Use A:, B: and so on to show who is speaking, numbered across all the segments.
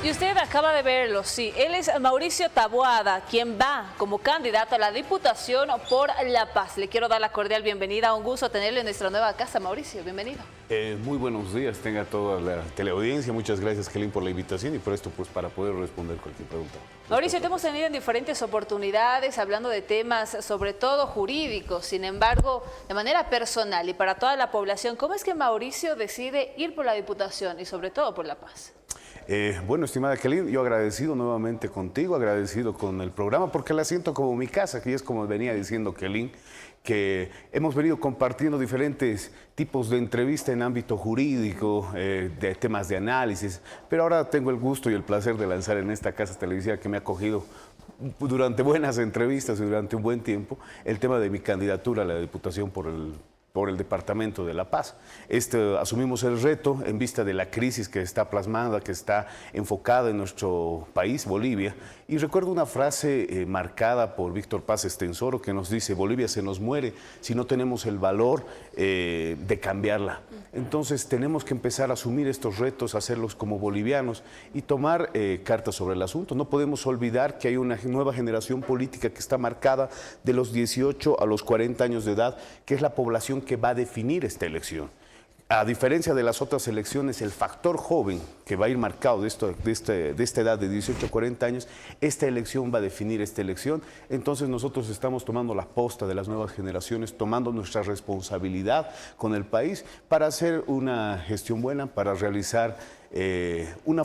A: Y usted acaba de verlo, sí. Él es Mauricio Taboada, quien va como candidato a la Diputación por La Paz. Le quiero dar la cordial bienvenida. Un gusto tenerlo en nuestra nueva casa. Mauricio, bienvenido.
B: Muy buenos días, tenga toda la teleaudiencia. Muchas gracias, Kelin, por la invitación y por esto, pues, para poder responder cualquier pregunta.
A: Mauricio, te hemos tenido en diferentes oportunidades hablando de temas, sobre todo jurídicos. Sin embargo, de manera personal y para toda la población, ¿cómo es que Mauricio decide ir por la Diputación y sobre todo por La Paz?
B: Bueno, estimada Kelin, yo agradecido nuevamente contigo, agradecido con el programa, porque la siento como mi casa, que es como venía diciendo Kelin, que hemos venido compartiendo diferentes tipos de entrevista en ámbito jurídico, de temas de análisis, pero ahora tengo el gusto y el placer de lanzar en esta casa televisiva que me ha acogido durante buenas entrevistas y durante un buen tiempo el tema de mi candidatura a la Diputación por el Departamento de La Paz. Asumimos el reto en vista de la crisis que está plasmada, que está enfocada en nuestro país, Bolivia. Y recuerdo una frase marcada por Víctor Paz Estenssoro que nos dice: Bolivia se nos muere si no tenemos el valor de cambiarla. Entonces tenemos que empezar a asumir estos retos, hacerlos como bolivianos y tomar cartas sobre el asunto. No podemos olvidar que hay una nueva generación política que está marcada de los 18 a los 40 años de edad, que es la población que va a definir esta elección. A diferencia de las otras elecciones, el factor joven que va a ir marcado de esta edad de 18 a 40 años, esta elección va a definir esta elección. Entonces nosotros estamos tomando la posta de las nuevas generaciones, tomando nuestra responsabilidad con el país para hacer una gestión buena, para realizar una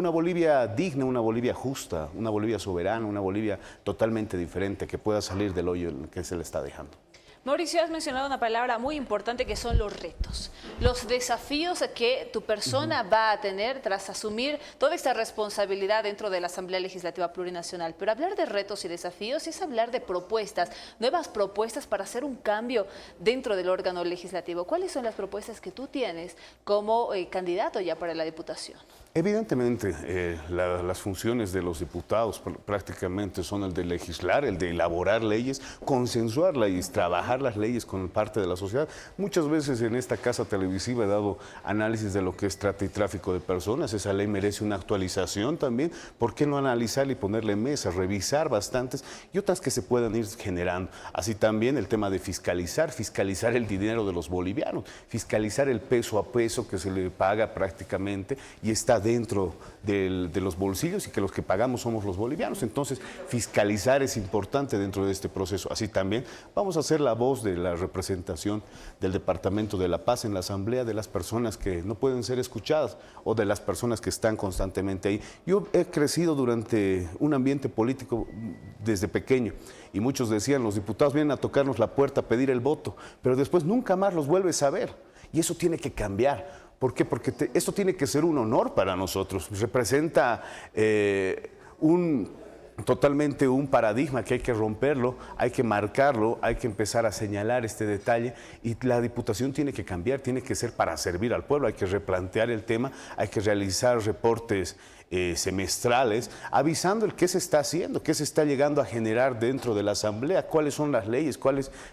B: Bolivia digna, una Bolivia justa, una Bolivia soberana, una Bolivia totalmente diferente, que pueda salir del hoyo en el que se le está dejando.
A: Mauricio, has mencionado una palabra muy importante que son los retos, los desafíos que tu persona va a tener tras asumir toda esta responsabilidad dentro de la Asamblea Legislativa Plurinacional. Pero hablar de retos y desafíos es hablar de propuestas, nuevas propuestas para hacer un cambio dentro del órgano legislativo. ¿Cuáles son las propuestas que tú tienes como candidato ya para la Diputación?
B: Evidentemente, las funciones de los diputados prácticamente son el de legislar, el de elaborar leyes, consensuar leyes, trabajar las leyes con parte de la sociedad. Muchas veces en esta casa televisiva he dado análisis de lo que es trata y tráfico de personas. Esa ley merece una actualización también. ¿Por qué no analizarla y ponerle en mesa, revisar bastantes y otras que se puedan ir generando? Así también el tema de fiscalizar el dinero de los bolivianos, fiscalizar el peso a peso que se le paga prácticamente y está dentro de los bolsillos y que los que pagamos somos los bolivianos. Entonces, fiscalizar es importante dentro de este proceso. Así también vamos a ser la voz de la representación del Departamento de La Paz en la Asamblea de las personas que no pueden ser escuchadas o de las personas que están constantemente ahí. Yo he crecido durante un ambiente político desde pequeño y muchos decían: los diputados vienen a tocarnos la puerta a pedir el voto, pero después nunca más los vuelves a ver. Y eso tiene que cambiar. ¿Por qué? Porque esto tiene que ser un honor para nosotros. Representa totalmente un paradigma que hay que romperlo, hay que marcarlo, hay que empezar a señalar este detalle y la Diputación tiene que cambiar, tiene que ser para servir al pueblo, hay que replantear el tema, hay que realizar reportes semestrales, avisando el qué se está haciendo, qué se está llegando a generar dentro de la Asamblea, cuáles son las leyes,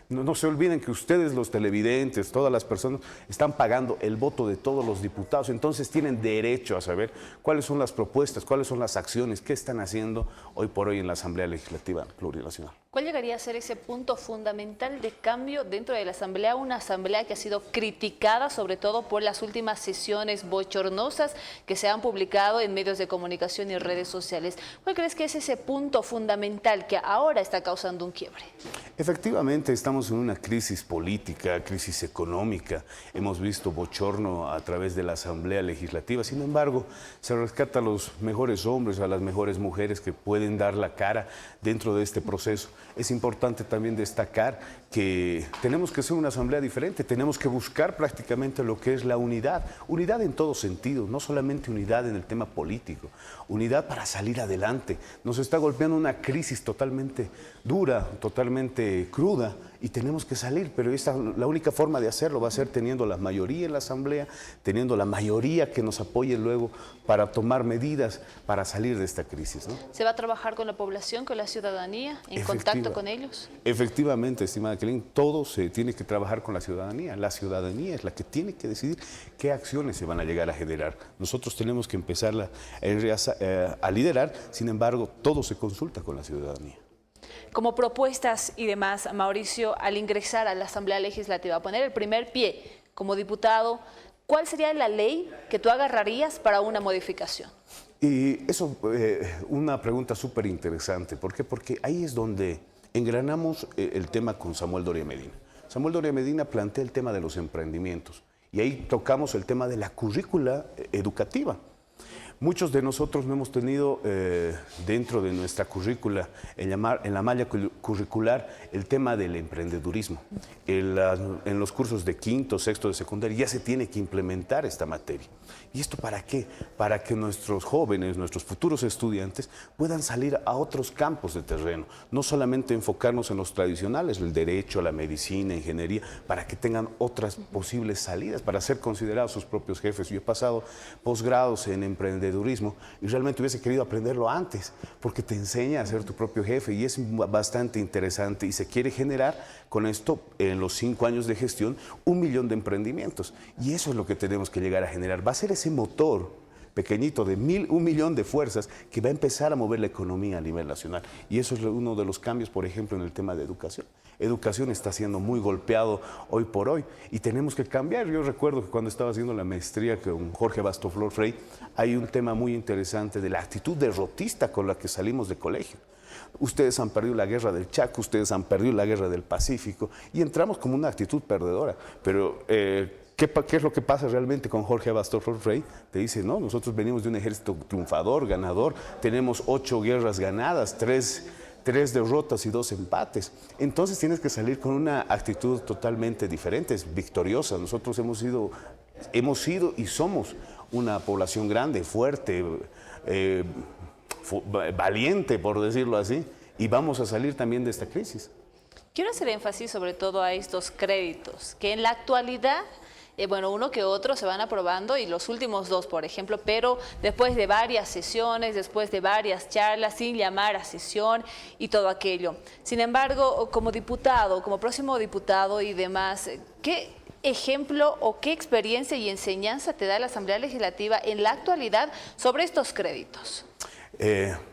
B: no se olviden que ustedes, los televidentes, todas las personas, están pagando el voto de todos los diputados, entonces tienen derecho a saber cuáles son las propuestas, cuáles son las acciones, qué están haciendo hoy por hoy en la Asamblea Legislativa Plurinacional.
A: ¿Cuál llegaría a ser ese punto fundamental de cambio dentro de la Asamblea? Una Asamblea que ha sido criticada sobre todo por las últimas sesiones bochornosas que se han publicado en medios de comunicación y redes sociales. ¿Cuál crees que es ese punto fundamental que ahora está causando un quiebre?
B: Efectivamente, estamos en una crisis política, crisis económica. Hemos visto bochorno a través de la Asamblea Legislativa. Sin embargo, se rescata a los mejores hombres, a las mejores mujeres que pueden dar la cara dentro de este proceso. Es importante también destacar que tenemos que ser una asamblea diferente, tenemos que buscar prácticamente lo que es la unidad en todo sentido, no solamente unidad en el tema político, unidad para salir adelante. Nos está golpeando una crisis totalmente dura, totalmente cruda y tenemos que salir, pero la única forma de hacerlo va a ser teniendo la mayoría en la asamblea, teniendo la mayoría que nos apoye luego para tomar medidas para salir de esta crisis, ¿no?
A: ¿Se va a trabajar con la población, con la ciudadanía, en contacto con ellos?
B: Efectivamente, estimada Kelin, todo se tiene que trabajar con la ciudadanía. La ciudadanía es la que tiene que decidir qué acciones se van a llegar a generar. Nosotros tenemos que empezar a a liderar. Sin embargo, todo se consulta con la ciudadanía.
A: Como propuestas y demás, Mauricio, al ingresar a la Asamblea Legislativa, a poner el primer pie como diputado, ¿cuál sería la ley que tú agarrarías para una modificación?
B: Y eso, una pregunta súper interesante. ¿Por qué? Porque ahí es donde engranamos el tema con Samuel Doria Medina. Samuel Doria Medina plantea el tema de los emprendimientos y ahí tocamos el tema de la currícula educativa. Muchos de nosotros no hemos tenido dentro de nuestra currícula, en la malla curricular, el tema del emprendedurismo. En los cursos de quinto, sexto de secundaria ya se tiene que implementar esta materia. ¿Y esto para qué? Para que nuestros jóvenes, nuestros futuros estudiantes puedan salir a otros campos de terreno, no solamente enfocarnos en los tradicionales, el derecho, la medicina, ingeniería, para que tengan otras posibles salidas, para ser considerados sus propios jefes. Yo he pasado posgrados en emprendedurismo y realmente hubiese querido aprenderlo antes, porque te enseña a ser tu propio jefe y es bastante interesante y se quiere generar con esto, en los 5 años de gestión, 1 millón de emprendimientos. Y eso es lo que tenemos que llegar a generar. Va a ser ese motor pequeñito de 1 millón de fuerzas que va a empezar a mover la economía a nivel nacional. Y eso es uno de los cambios, por ejemplo, en el tema de educación. Educación está siendo muy golpeado hoy por hoy y tenemos que cambiar. Yo recuerdo que cuando estaba haciendo la maestría con Jorge Bastoflor Frey, hay un tema muy interesante de la actitud derrotista con la que salimos de colegio. Ustedes han perdido la guerra del Chaco, ustedes han perdido la guerra del Pacífico y entramos como una actitud perdedora. Pero ¿qué es lo que pasa realmente con Jorge Bastoflor Frey? Te dice, no, nosotros venimos de un ejército triunfador, ganador, tenemos 8 guerras ganadas, 3 derrotas y 2 empates. Entonces tienes que salir con una actitud totalmente diferente, es victoriosa. Nosotros hemos sido y somos una población grande, fuerte, valiente, por decirlo así, y vamos a salir también de esta crisis.
A: Quiero hacer énfasis sobre todo a estos créditos, que en la actualidad, bueno, uno que otro se van aprobando y los últimos 2, por ejemplo, pero después de varias sesiones, después de varias charlas, sin llamar a sesión y todo aquello. Sin embargo, como diputado, como próximo diputado y demás, ¿qué ejemplo o qué experiencia y enseñanza te da la Asamblea Legislativa en la actualidad sobre estos créditos?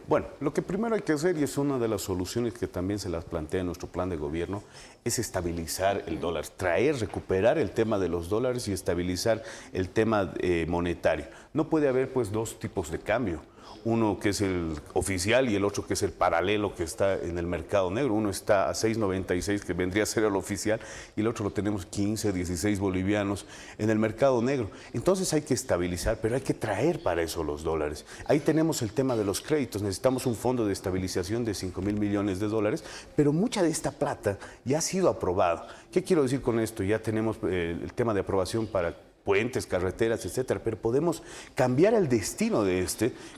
B: Bueno, lo que primero hay que hacer, y es una de las soluciones que también se las plantea en nuestro plan de gobierno, es estabilizar el dólar, recuperar el tema de los dólares y estabilizar el tema monetario. No puede haber pues 2 tipos de cambio. Uno que es el oficial y el otro que es el paralelo que está en el mercado negro. Uno está a 6.96 que vendría a ser el oficial y el otro lo tenemos 15, 16 bolivianos en el mercado negro. Entonces hay que estabilizar, pero hay que traer para eso los dólares. Ahí tenemos el tema de los créditos. Necesitamos un fondo de estabilización de 5.000 millones de dólares, pero mucha de esta plata ya ha sido aprobada. ¿Qué quiero decir con esto? Ya tenemos el tema de aprobación para puentes, carreteras, etcétera, pero podemos cambiar el destino de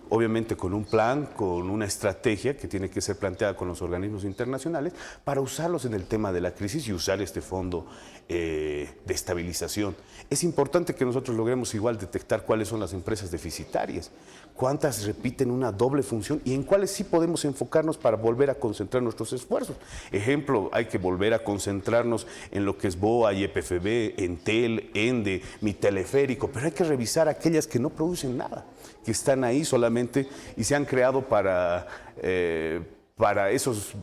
B: obviamente con un plan, con una estrategia que tiene que ser planteada con los organismos internacionales para usarlos en el tema de la crisis y usar este fondo de estabilización. Es importante que nosotros logremos igual detectar cuáles son las empresas deficitarias, cuántas repiten una doble función y en cuáles sí podemos enfocarnos para volver a concentrar nuestros esfuerzos. Ejemplo, hay que volver a concentrarnos en lo que es BOA, YPFB, Entel, ENDE, Mi Teleférico, pero hay que revisar aquellas que no producen nada, que están ahí solamente y se han creado para esos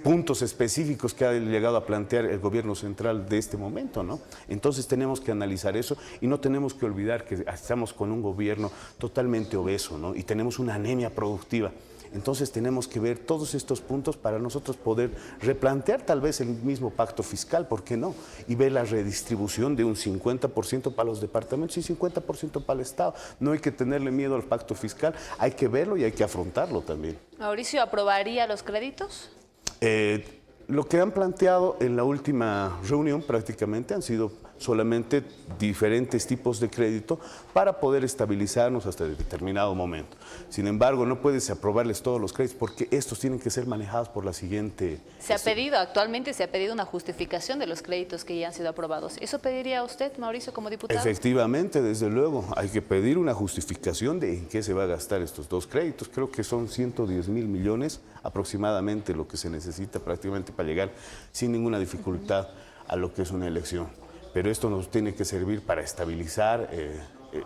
B: puntos específicos que ha llegado a plantear el gobierno central de este momento, ¿no? Entonces tenemos que analizar eso y no tenemos que olvidar que estamos con un gobierno totalmente obeso, ¿no? Y tenemos una anemia productiva. Entonces tenemos que ver todos estos puntos para nosotros poder replantear tal vez el mismo pacto fiscal, ¿por qué no? Y ver la redistribución de un 50% para los departamentos y 50% para el Estado. No hay que tenerle miedo al pacto fiscal, hay que verlo y hay que afrontarlo también.
A: Mauricio, ¿aprobaría los créditos?
B: Lo que han planteado en la última reunión prácticamente han sido solamente diferentes tipos de crédito para poder estabilizarnos hasta determinado momento. Sin embargo, no puedes aprobarles todos los créditos porque estos tienen que ser manejados por la siguiente...
A: Actualmente se ha pedido una justificación de los créditos que ya han sido aprobados. ¿Eso pediría usted, Mauricio, como diputado?
B: Efectivamente, desde luego, hay que pedir una justificación de en qué se va a gastar estos 2 créditos. Creo que son 110.000 millones aproximadamente lo que se necesita prácticamente para llegar sin ninguna dificultad a lo que es una elección. Pero esto nos tiene que servir para estabilizar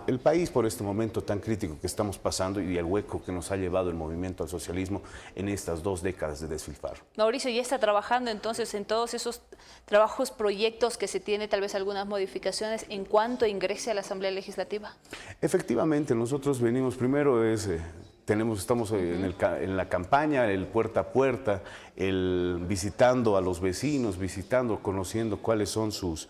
B: el país por este momento tan crítico que estamos pasando y el hueco que nos ha llevado el movimiento al socialismo en estas 2 décadas de despilfarro.
A: Mauricio, ¿ya está trabajando entonces en todos esos trabajos, proyectos que se tiene, tal vez algunas modificaciones en cuanto ingrese a la Asamblea Legislativa?
B: Efectivamente, nosotros venimos primero estamos en la campaña, el puerta a puerta, el visitando a los vecinos, conociendo cuáles son sus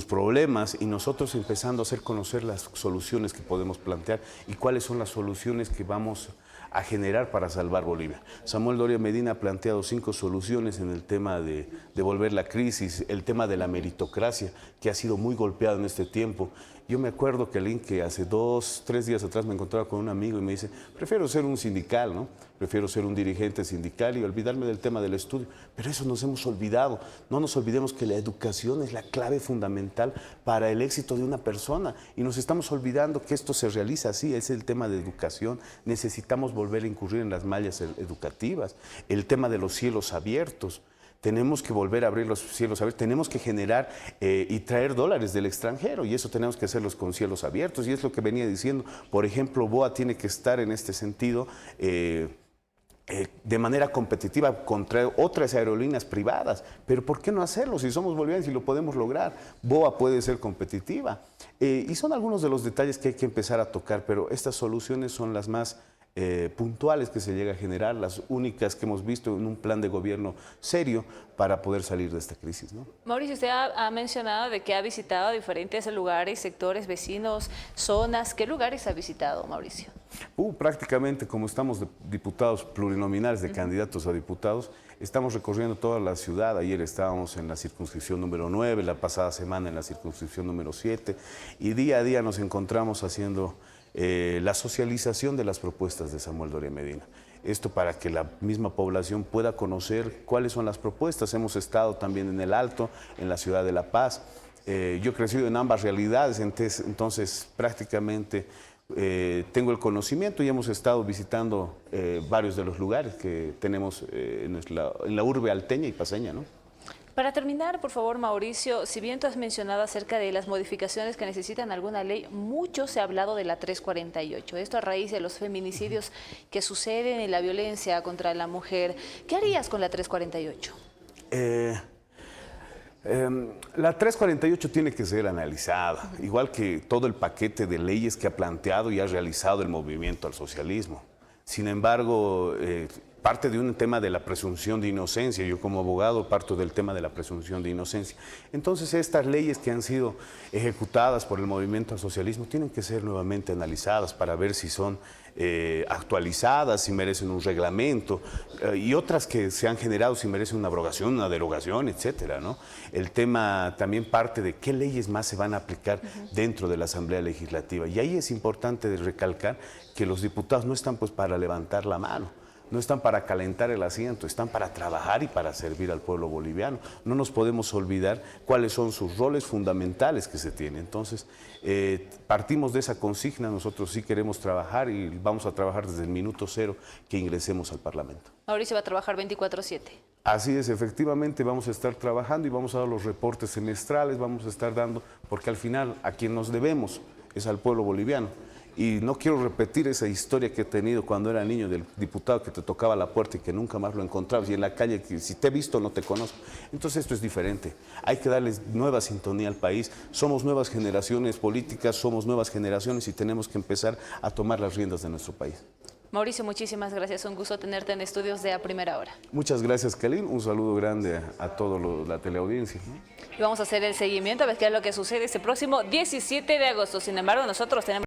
B: problemas y nosotros empezando a hacer conocer las soluciones que podemos plantear y cuáles son las soluciones que vamos a generar para salvar Bolivia. Samuel Doria Medina ha planteado 5 soluciones en el tema de devolver la crisis, el tema de la meritocracia, que ha sido muy golpeado en este tiempo. Yo me acuerdo que hace 2, 3 días atrás me encontraba con un amigo y me dice, prefiero ser un sindical, ¿no? Prefiero ser un dirigente sindical y olvidarme del tema del estudio. Pero eso nos hemos olvidado. No nos olvidemos que la educación es la clave fundamental para el éxito de una persona. Y nos estamos olvidando que esto se realiza así, es el tema de educación. Necesitamos volver a incurrir en las mallas educativas. El tema de los cielos abiertos. Tenemos que volver a abrir los cielos abiertos, tenemos que generar y traer dólares del extranjero y eso tenemos que hacerlos con cielos abiertos y es lo que venía diciendo. Por ejemplo, BOA tiene que estar en este sentido de manera competitiva contra otras aerolíneas privadas. Pero ¿por qué no hacerlo? Si somos bolivianos y lo podemos lograr, BOA puede ser competitiva. Y son algunos de los detalles que hay que empezar a tocar, pero estas soluciones son las más puntuales que se llega a generar, las únicas que hemos visto en un plan de gobierno serio para poder salir de esta crisis, ¿no?
A: Mauricio, usted ha mencionado de que ha visitado diferentes lugares, sectores, vecinos, zonas. ¿Qué lugares ha visitado, Mauricio?
B: Prácticamente, como estamos de diputados plurinominales, de candidatos a diputados, estamos recorriendo toda la ciudad. Ayer estábamos en la circunscripción número 9, la pasada semana en la circunscripción número 7, y día a día nos encontramos haciendo la socialización de las propuestas de Samuel Doria Medina. Esto para que la misma población pueda conocer cuáles son las propuestas. Hemos estado también en el Alto, en la ciudad de La Paz. Yo he crecido en ambas realidades, entonces prácticamente tengo el conocimiento y hemos estado visitando varios de los lugares que tenemos en la urbe alteña y paceña, ¿no?
A: Para terminar, por favor, Mauricio, si bien tú has mencionado acerca de las modificaciones que necesitan alguna ley, mucho se ha hablado de la 348. Esto a raíz de los feminicidios que suceden y la violencia contra la mujer. ¿Qué harías con la 348?
B: La 348 tiene que ser analizada, igual que todo el paquete de leyes que ha planteado y ha realizado el movimiento al socialismo. Sin embargo, parte de un tema de la presunción de inocencia. Yo como abogado parto del tema de la presunción de inocencia. Entonces estas leyes que han sido ejecutadas por el movimiento al socialismo tienen que ser nuevamente analizadas para ver si son actualizadas, si merecen un reglamento y otras que se han generado si merecen una abrogación, una derogación, etcétera, ¿no? El tema también parte de qué leyes más se van a aplicar dentro de la Asamblea Legislativa y ahí es importante recalcar que los diputados no están pues para levantar la mano. No están para calentar el asiento, están para trabajar y para servir al pueblo boliviano. No nos podemos olvidar cuáles son sus roles fundamentales que se tienen. Entonces, partimos de esa consigna, nosotros sí queremos trabajar y vamos a trabajar desde el minuto 0 que ingresemos al Parlamento.
A: Mauricio va a trabajar 24/7.
B: Así es, efectivamente vamos a estar trabajando y vamos a dar los reportes semestrales, vamos a estar dando, porque al final a quien nos debemos es al pueblo boliviano. Y no quiero repetir esa historia que he tenido cuando era niño del diputado que te tocaba la puerta y que nunca más lo encontrabas y en la calle que si te he visto no te conozco. Entonces esto es diferente. Hay que darles nueva sintonía al país. Somos nuevas generaciones políticas, somos nuevas generaciones y tenemos que empezar a tomar las riendas de nuestro país.
A: Mauricio, muchísimas gracias. Un gusto tenerte en estudios de A Primera Hora.
B: Muchas gracias, Kalin. Un saludo grande a toda la teleaudiencia.
A: Y vamos a hacer el seguimiento a ver qué es lo que sucede este próximo 17 de agosto. Sin embargo, nosotros tenemos